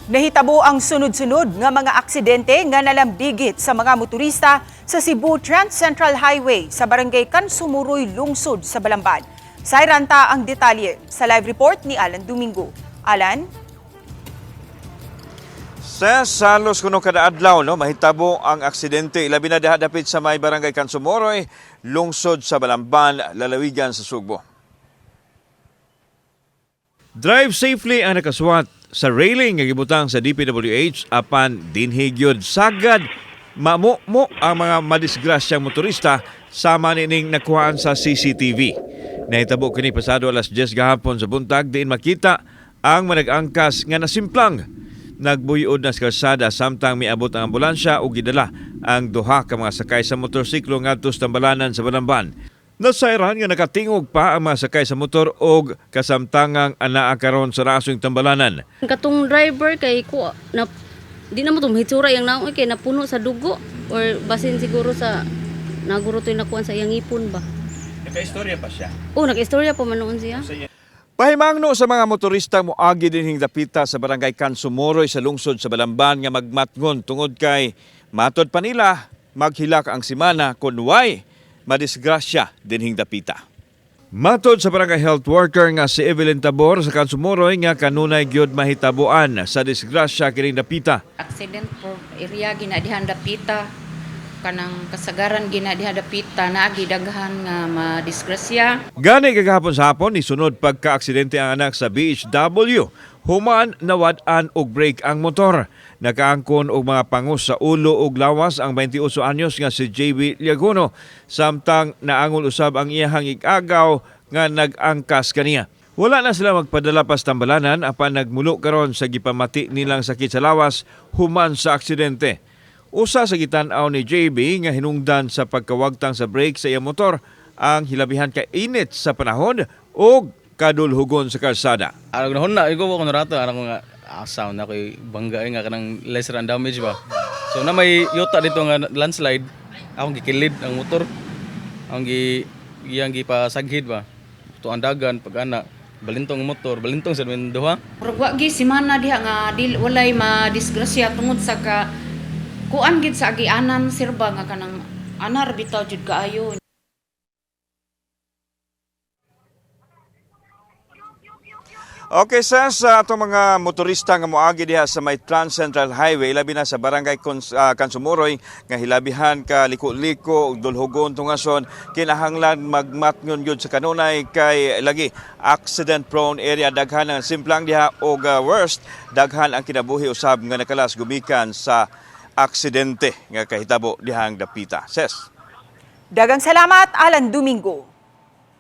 Nahitabo ang sunod-sunod nga mga aksidente nga nalambigit sa mga motorista sa Cebu Trans Central Highway sa barangay Kansumuroy, lungsod sa Balamban. Sa iranta ang detalye sa live report ni Alan Domingo. Alan? Sa salos kuno kada adlaw mahitabo ang aksidente ilabi na dapit sa may barangay Kansumuroy, lungsod sa Balamban, lalawigan sa Sugbo. Drive safely ang nakaswat sa railing nga gibutang sa DPWH apan dinhigyod sagad mamumo ang mga madisgrasyang motorista sama nining nakuhaan sa CCTV. Nahitabo kini pasado alas 10 gahapon sa buntag diin makita ang manag-angkas nga nasimplang nagbuyod na sa kalsada samtang miabot ang ambulansya ug gidala ang duha ka mga sakay sa motorsiklo ngadto sa Tambalanan sa Balamban. Nasairan nga nakatingog pa ang mga sakay sa motor og kasamtangang anaa karon sa rasong Tambalanan. Katong driver kay ko na di na mo tumhitsura yang naoy kay napuno sa dugo or basin siguro sa naguro to nakuan sa iyang ipon ba. Naka-istorya pa siya. Naka-istorya pa man noon siya. Pahimangno sa mga motorista moagi dinhing dapita sa barangay Kansumuroy sa lungsod sa Balamban nga magmatngon tungod kay matod pa nila maghilak ang simana kun way madisgrasya dinhing dapita. Matod sa barangay health worker nga si Evelyn Tabor sa Kansumuroy nga kanunay gyud mahitabuan sa disgrasya kining dapita. Accident for area ginadihan dapita kanang kasagaran ginadihan dapita naagi daghan nga madisgrasya. Gani kagahapon sa hapon isunod pagka-aksidente ang anak sa BHW. Human nawad-an og brake ang motor. Nakaangkon og mga pangus sa ulo ug lawas ang 28 anyos nga si JB Liagono samtang naangol usab ang iyahang igagaw nga nag-angkas kaniya. Wala na sila magpadala pa sa Tambalanan apan nagmulo karon sa gipamati nilang sakit sa lawas human sa aksidente. Usa sa gitan-aw ni JB nga hinungdan sa pagkawagtang sa brake sa iyang motor ang hilabihan ka init sa panahon ug kadulhugon sa kalsada. Arag na honna igo ko rato arang nga asaw na koy bangga nga kanang lesser and damage ba. So na may yuta dito nga landslide, akong gikilid ang motor. Ang iyang gipasaghid ba. To andagan pag ana balintong motor, balintong sa duha. Murag wa gi simana diha nga walay madisgrasya tungod sa ka kuan gid sa agianan sirba nga kanang anar bitaw jud kaayo. Okay, sa atong mga motorista nga moagi diha sa may Trans Central Highway labi na sa barangay Kansumuroy nga hilabihan ka liko-liko ug dulhugon tungason kinahanglan magmatngon gyud sa kanunay kay lagi accident prone area daghan ang simplang diha ug worst daghan ang kinabuhi usab nga nakalas gumikan sa aksidente nga kahitabo dihang dapita. Ses. Dagang salamat, Alan Domingo.